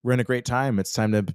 we're in a great time. It's time to,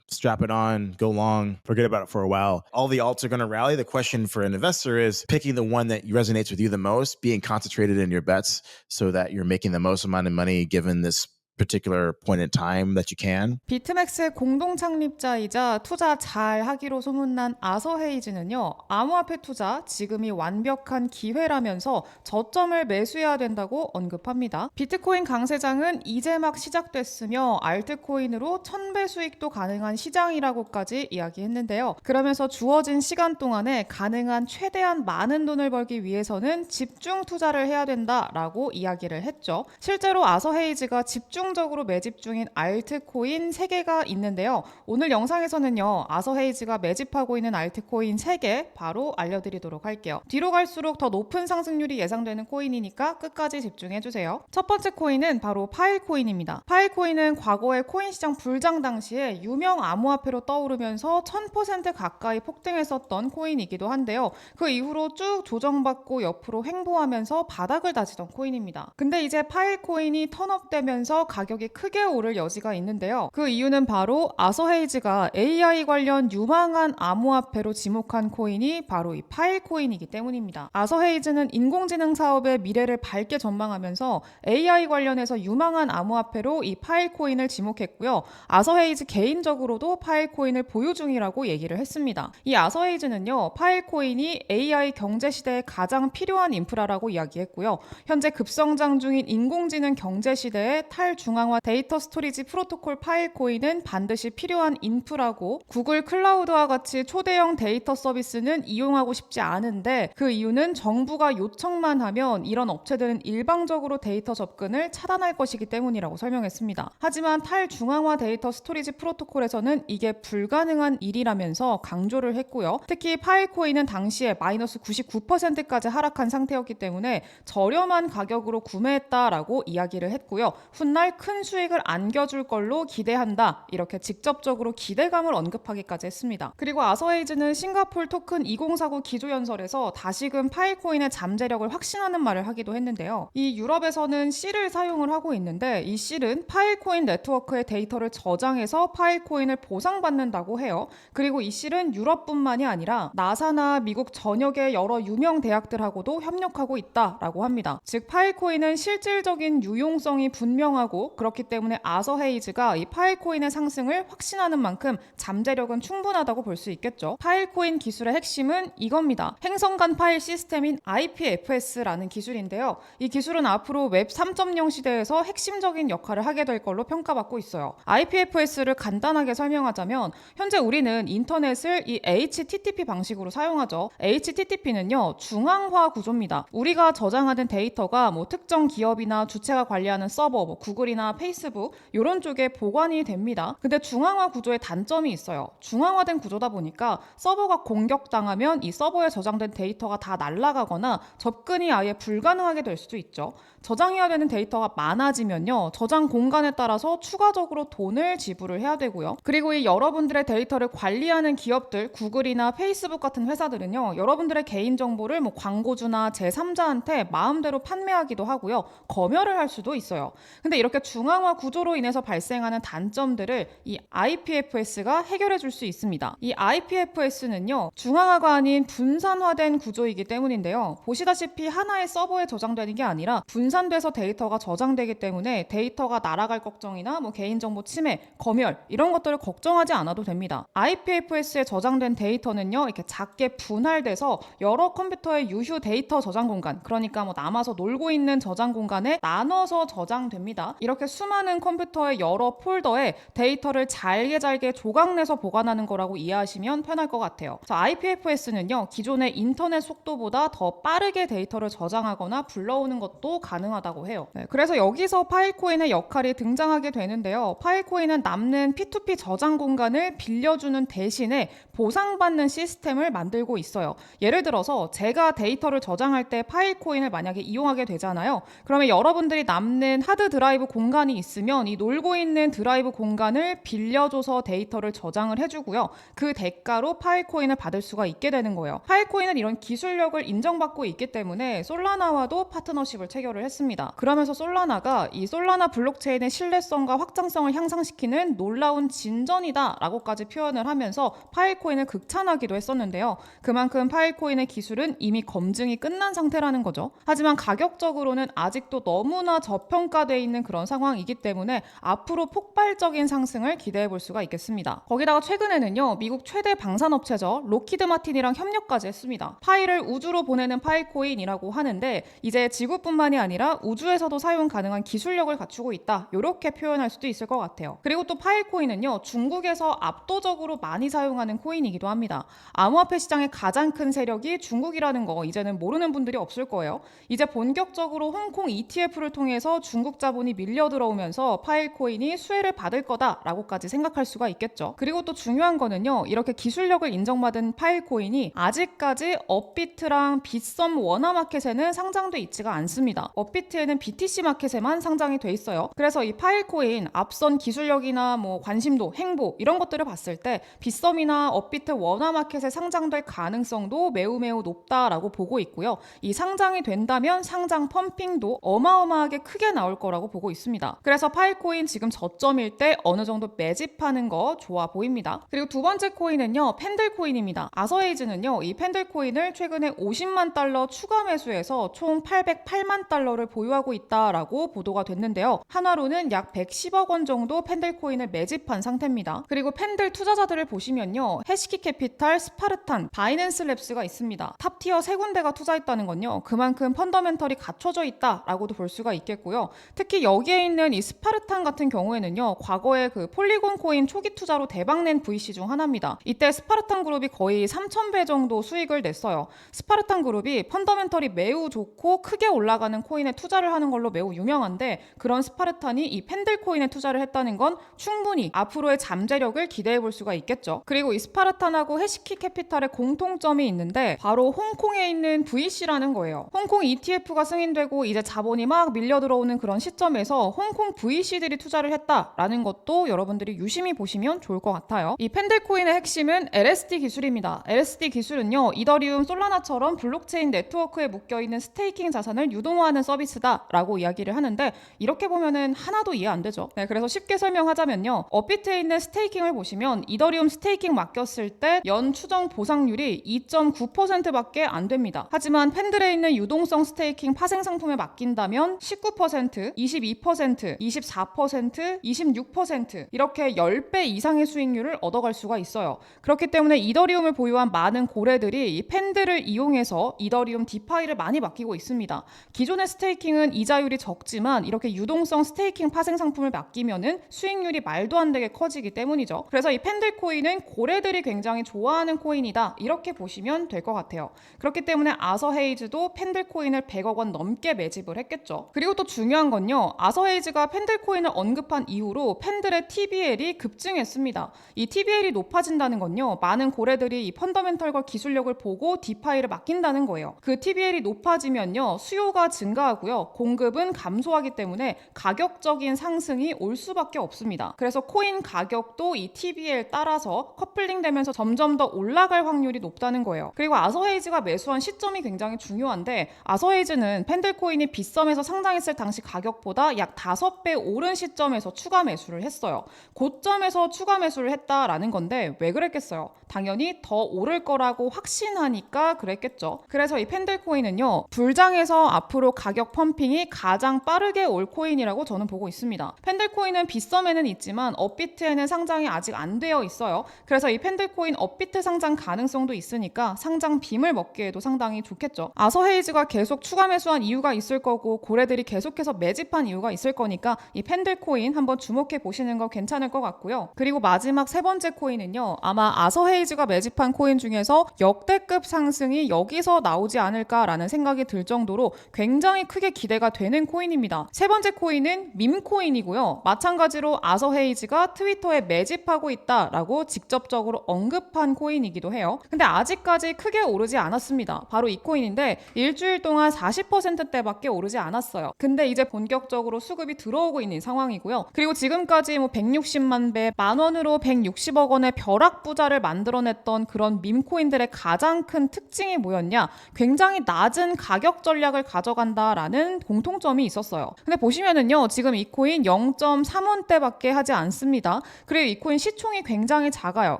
strap it on, go long, forget about it for a while. All the alts are going to rally. The question for an investor is picking the one that resonates with you the most, being concentrated in your bets so that you're making the most amount of money given this particular point in time that you can. 비트맥스의 공동 창립자이자 투자 잘 하기로 소문난 아서 헤이즈는요, 암호화폐 투자 지금이 완벽한 기회라면서 저점을 매수해야 된다고 언급합니다. 비트코인 강세장은 이제 막 시작됐으며 알트코인으로 1000배 수익도 가능한 시장이라고까지 이야기했는데요. 그러면서 주어진 시간 동안에 가능한 최대한 많은 돈을 벌기 위해서는 집중 투자를 해야 된다라고 이야기를 했죠. 실제로 아서 헤이즈가 집중적으로 매집 중인 알트코인 3개가 있는데요. 오늘 영상에서는요, 아서 헤이즈가 매집하고 있는 알트코인 3개 바로 알려드리도록 할게요. 뒤로 갈수록 더 높은 상승률이 예상되는 코인이니까 끝까지 집중해주세요. 첫 번째 코인은 바로 파일코인입니다. 파일코인은 과거의 코인 시장 불장 당시에 유명 암호화폐로 떠오르면서 1000% 가까이 폭등했었던 코인이기도 한데요. 그 이후로 쭉 조정받고 옆으로 횡보하면서 바닥을 다지던 코인입니다. 근데 이제 파일코인이 턴업되면서 가격이 크게 오를 여지가 있는데요. 그 이유는 바로 아서 헤이즈가 AI 관련 유망한 암호화폐로 지목한 코인이 바로 이 파일코인이기 때문입니다. 아서 헤이즈는 인공지능 사업의 미래를 밝게 전망하면서 AI 관련해서 유망한 암호화폐로 이 파일코인을 지목했고요. 아서 헤이즈 개인적으로도 파일코인을 보유 중이라고 얘기를 했습니다. 이 아서 헤이즈는요, 파일코인이 AI 경제 시대에 가장 필요한 인프라라고 이야기했고요. 현재 급성장 중인 인공지능 경제 시대에 탈중앙화 데이터 스토리지 프로토콜 파일코인은 반드시 필요한 인프라고, 구글 클라우드와 같이 초대형 데이터 서비스는 이용하고 싶지 않은데 그 이유는 정부가 요청만 하면 이런 업체들은 일방적으로 데이터 접근을 차단할 것이기 때문이라고 설명했습니다. 하지만 탈중앙화 데이터 스토리지 프로토콜에서는 이게 불가능한 일이라면서 강조를 했고요. 특히 파일코인은 당시에 마이너스 99%까지 하락한 상태였기 때문에 저렴한 가격으로 구매했다라고 이야기를 했고요. 훗날 큰 수익을 안겨줄 걸로 기대한다, 이렇게 직접적으로 기대감을 언급하기까지 했습니다. 그리고 아서 헤이즈는 싱가폴 토큰 2049 기조연설에서 다시금 파일코인의 잠재력을 확신하는 말을 하기도 했는데요. 이 유럽에서는 C를 사용을 하고 있는데 이 C는 파일코인 네트워크의 데이터를 저장해서 파일코인을 보상받는다고 해요. 그리고 이 C는 유럽뿐만이 아니라 나사나 미국 전역의 여러 유명 대학들하고도 협력하고 있다라고 합니다. 즉 파일코인은 실질적인 유용성이 분명하고, 그렇기 때문에 아서 헤이즈가 이 파일코인의 상승을 확신하는 만큼 잠재력은 충분하다고 볼 수 있겠죠. 파일코인 기술의 핵심은 이겁니다. 행성간 파일 시스템인 IPFS라는 기술인데요. 이 기술은 앞으로 웹 3.0 시대에서 핵심적인 역할을 하게 될 걸로 평가받고 있어요. IPFS를 간단하게 설명하자면 현재 우리는 인터넷을 이 HTTP 방식으로 사용하죠. HTTP는요, 중앙화 구조입니다. 우리가 저장하는 데이터가 뭐 특정 기업이나 주체가 관리하는 서버, 뭐 구글이나 페이스북 이런 쪽에 보관이 됩니다. 근데 중앙화 구조에 단점이 있어요. 중앙화된 구조다 보니까 서버가 공격당하면 이 서버에 저장된 데이터가 다 날아가거나 접근이 아예 불가능하게 될 수도 있죠. 저장해야 되는 데이터가 많아지면요, 저장 공간에 따라서 추가적으로 돈을 지불을 해야 되고요. 그리고 이 여러분들의 데이터를 관리하는 기업들, 구글이나 페이스북 같은 회사들은요, 여러분들의 개인정보를 뭐 광고주나 제3자한테 마음대로 판매하기도 하고요, 검열을 할 수도 있어요. 근데 이렇게 중앙화 구조로 인해서 발생하는 단점들을 이 IPFS가 해결해 줄 수 있습니다. 이 IPFS는요, 중앙화가 아닌 분산화된 구조이기 때문인데요. 보시다시피 하나의 서버에 저장되는 게 아니라 분산돼서 데이터가 저장되기 때문에 데이터가 날아갈 걱정이나 뭐 개인정보 침해, 검열 이런 것들을 걱정하지 않아도 됩니다. IPFS에 저장된 데이터는요, 이렇게 작게 분할돼서 여러 컴퓨터의 유휴 데이터 저장 공간, 그러니까 뭐 남아서 놀고 있는 저장 공간에 나눠서 저장됩니다. 이렇게 수많은 컴퓨터의 여러 폴더에 데이터를 잘게 조각내서 보관하는 거라고 이해하시면 편할 것 같아요. IPFS는요, 기존의 인터넷 속도보다 더 빠르게 데이터를 저장하거나 불러오는 것도 가능하다고 해요. 그래서 여기서 파일코인의 역할이 등장하게 되는데요. 파일코인은 남는 P2P 저장 공간을 빌려주는 대신에 보상받는 시스템을 만들고 있어요. 예를 들어서 제가 데이터를 저장할 때 파일코인을 만약에 이용하게 되잖아요. 그러면 여러분들이 남는 하드 드라이브 공간이 있으면 이 놀고 있는 드라이브 공간을 빌려줘서 데이터를 저장을 해주고요. 그 대가로 파일코인을 받을 수가 있게 되는 거예요. 파일코인은 이런 기술력을 인정받고 있기 때문에 솔라나와도 파트너십을 체결을 했습니다. 그러면서 솔라나가 이 솔라나 블록체인의 신뢰성과 확장성을 향상시키는 놀라운 진전이다 라고까지 표현을 하면서 파일코인을 극찬하기도 했었는데요. 그만큼 파일코인의 기술은 이미 검증이 끝난 상태라는 거죠. 하지만 가격적으로는 아직도 너무나 저평가되어 있는 그런 상황이기 때문에 앞으로 폭발적인 상승을 기대해 볼 수가 있겠습니다. 거기다가 최근에는요, 미국 최대 방산업체죠, 로키드 마틴이랑 협력까지 했습니다. 파일을 우주로 보내는 파일코인이라고 하는데 이제 지구뿐만이 아니라 우주에서도 사용 가능한 기술력을 갖추고 있다, 이렇게 표현할 수도 있을 것 같아요. 그리고 또 파일코인은요, 중국에서 압도적으로 많이 사용하는 코인이기도 합니다. 암호화폐 시장의 가장 큰 세력이 중국이라는 거 이제는 모르는 분들이 없을 거예요. 이제 본격적으로 홍콩 ETF를 통해서 중국 자본이 밀려 들어오면서 파일코인이 수혜를 받을 거다라고까지 생각할 수가 있겠죠. 그리고 또 중요한 거는요, 이렇게 기술력을 인정받은 파일코인이 아직까지 업비트랑 빗썸 워너마켓에는 상장돼 있지가 않습니다. 업비트에는 BTC 마켓에만 상장이 돼 있어요. 그래서 이 파일코인 앞선 기술력이나 뭐 관심도, 행보 이런 것들을 봤을 때 빗썸이나 업비트 워너마켓에 상장될 가능성도 매우 높다라고 보고 있고요. 이 상장이 된다면 상장 펌핑도 어마어마하게 크게 나올 거라고 보고 있습니다. 그래서 파일코인 지금 저점일 때 어느 정도 매집하는 거 좋아 보입니다. 그리고 두 번째 코인은요, 펜들코인입니다. 아서에이즈는요, 이 펜들코인을 최근에 50만 달러 추가 매수해서 총 808만 달러를 보유하고 있다라고 보도가 됐는데요. 한화로는 약 110억 원 정도 펜들코인을 매집한 상태입니다. 그리고 펜들 투자자들을 보시면요, 해시키 캐피탈, 스파르탄, 바이낸스 랩스가 있습니다. 탑티어 세 군데가 투자했다는 건요, 그만큼 펀더멘털이 갖춰져 있다라고도 볼 수가 있겠고요. 특히 여기에 있는 이 스파르탄 같은 경우에는요, 과거에 그 폴리곤 코인 초기 투자로 대박낸 VC 중 하나입니다. 이때 스파르탄 그룹이 거의 3,000배 정도 수익을 냈어요. 스파르탄 그룹이 펀더멘털이 매우 좋고 크게 올라가는 코인에 투자를 하는 걸로 매우 유명한데, 그런 스파르탄이 이 펜들 코인에 투자를 했다는 건 충분히 앞으로의 잠재력을 기대해 볼 수가 있겠죠. 그리고 이 스파르탄하고 해시키 캐피탈의 공통점이 있는데 바로 홍콩에 있는 VC라는 거예요. 홍콩 ETF가 승인되고 이제 자본이 막 밀려 들어오는 그런 시점에서 홍콩 VC들이 투자를 했다라는 것도 여러분들이 유심히 보시면 좋을 것 같아요. 이 펜들코인의 핵심은 LSD 기술입니다. LSD 기술은요, 이더리움, 솔라나처럼 블록체인 네트워크에 묶여있는 스테이킹 자산을 유동화하는 서비스다라고 이야기를 하는데, 이렇게 보면은 하나도 이해 안 되죠. 네, 그래서 쉽게 설명하자면요, 업비트에 있는 스테이킹을 보시면 이더리움 스테이킹 맡겼을 때 연 추정 보상률이 2.9%밖에 안 됩니다. 하지만 펜들에 있는 유동성 스테이킹 파생 상품에 맡긴다면 19%, 22%, 24%, 26% 이렇게 10배 이상의 수익률을 얻어갈 수가 있어요. 그렇기 때문에 이더리움을 보유한 많은 고래들이 이 펜들을 이용해서 이더리움 디파이를 많이 맡기고 있습니다. 기존의 스테이킹은 이자율이 적지만 이렇게 유동성 스테이킹 파생 상품을 맡기면은 수익률이 말도 안 되게 커지기 때문이죠. 그래서 이 펜들 코인은 고래들이 굉장히 좋아하는 코인이다, 이렇게 보시면 될 것 같아요. 그렇기 때문에 아서헤이즈도 펜들 코인을 100억 원 넘게 매집을 했겠죠. 그리고 또 중요한 건요, 아서헤이즈가 펜들 코인을 언급한 이후로 펜들의 TBL이 급증했습니다. 이 TBL이 높아진다는 건요, 많은 고래들이 이 펀더멘털과 기술력을 보고 디파이를 맡긴다는 거예요. 그 TBL이 높아지면요, 수요가 증가하고요, 공급은 감소하기 때문에 가격적인 상승이 올 수밖에 없습니다. 그래서 코인 가격도 이 TBL 따라서 커플링 되면서 점점 더 올라갈 확률이 높다는 거예요. 그리고 아서헤이즈가 매수한 시점이 굉장히 중요한데, 아서헤이즈는 펜들코인이 빗썸에서 상장했을 당시 가격보다 약 5배 오른 시점에서 추가 매수를 했어요. 고점에서 추가 매수를 했다라는 건데 왜 그랬겠어요? 당연히 더 오를 거라고 확신하니까 그랬겠죠. 그래서 이 펜들코인은요, 불장에서 앞으로 가격 펌핑이 가장 빠르게 올 코인이라고 저는 보고 있습니다. 펜들코인은 빗썸에는 있지만 업비트에는 상장이 아직 안 되어 있어요. 그래서 이 펜들코인 업비트 상장 가능성도 있으니까 상장 빔을 먹기에도 상당히 좋겠죠. 아서헤이즈가 계속 추가 매수한 이유가 있을 거고 고래들이 계속해서 매집한 이유가 있을 거니까 이 펜들코인 한번 주목해 보시는 거 괜찮을 것 같고요. 그리고 마지막 세 번째 코인은요, 아마 아서헤이즈가 매집한 코인 중에서 역대급 상승이 여기서 나오지 않을까라는 생각이 들 정도로 굉장히 크게 기대가 되는 코인입니다. 세 번째 코인은 밈코인이고요. 마찬가지로 아서헤이즈가 트위터에 매집하고 있다라고 직접적으로 언급한 코인이기도 해요. 근데 아직까지 크게 오르지 않았습니다. 바로 이 코인인데 일주일 동안 40%대밖에 오르지 않았어요. 근데 이제 본격적으로 수급이 들어오고 있는 상황이고요. 그리고 지금까지 뭐 160만 배, 만 원으로 160억 원의 벼락부자를 만들어냈던 그런 밈코인들의 가장 큰 특징이 뭐였냐? 굉장히 낮은 가격 전략을 가져간다라는 공통점이 있었어요. 근데 보시면은요, 지금 이 코인 0.3원대밖에 하지 않습니다. 그리고 이 코인 시총이 굉장히 작아요.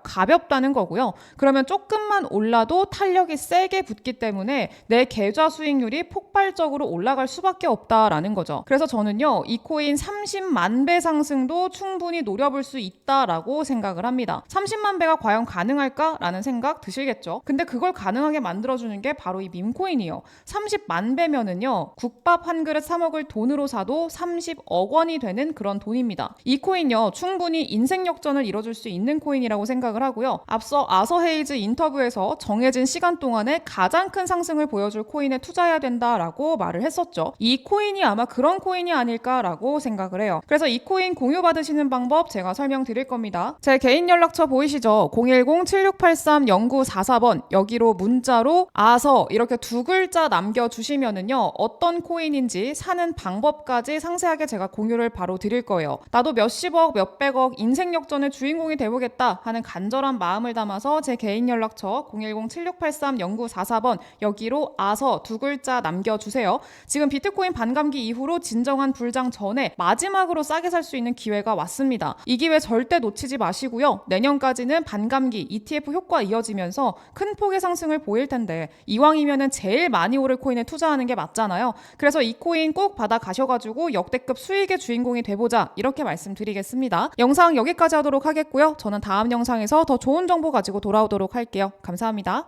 가볍다는 거고요. 그러면 조금만 올라도 탄력이 세게 붙기 때문에 내 계좌 수익률이 폭발적으로 올라갈 수밖에 없다라는 거죠. 그래서 저는요, 이 코인 30만 배 상승도 충분히 노려볼 수 있다라고 생각을 합니다. 30만 배가 과연 가능할까라는 생각 드시겠죠? 근데 그걸 가능하게 만들어주는 게 바로 이 밈코인이에요. 30만 배면은요, 국밥 한 그릇 사 먹을 돈으로 사도 30억 원이 되는 그런 돈입니다. 이 코인요, 충분히 인생 역전을 이뤄줄 수 있는 코인이라고 생각을 하고요. 앞서 아서 헤이즈 인터뷰에서 정해진 시간 동안에 가장 큰 상승을 보여줄 코인에 투자해야 된다라고 말을 했었죠. 이 코인이 아마 그런 코인이 아닐까라고 생각을 해요. 그래서 이 코인 공유 받으시는 방법 제가 설명드릴 겁니다. 제 개인 연락처 보이시죠? 010-7683-0944번 여기로 문자로 아서 이렇게 두 글자 남겨주시면은요, 어떤 코인인지 사는 방법까지 상세하게 제가 공유를 바로 드릴 거예요. 나도 몇십억 몇백억 인생 역전의 주인공이 되보겠다 하는 간절한 마음을 담아서 제 개인 연락처 010-7683-0944번 여기로 아서 두 글자 남겨주세요. 지금 비트코인 반감기 이후로 진정한 불장 전에 마지막으로 싸게 살 수 있는 기회가 왔습니다. 이 기회 절대 놓치지 마시고요. 내년까지는 반감기 ETF 효과 이어지면서 큰 폭의 상승을 보일 텐데 이왕이면은 제일 많이 오를 코인에 투자하는 게 맞잖아요. 그래서 이 코인 꼭 받아 가셔가지고 역대급 수익의 주인공이 돼보자 이렇게 말씀드리겠습니다. 영상 여기까지 하도록 하겠고요. 저는 다음 영상에서 더 좋은 정보 가지고 돌아오도록 할게요. 감사합니다.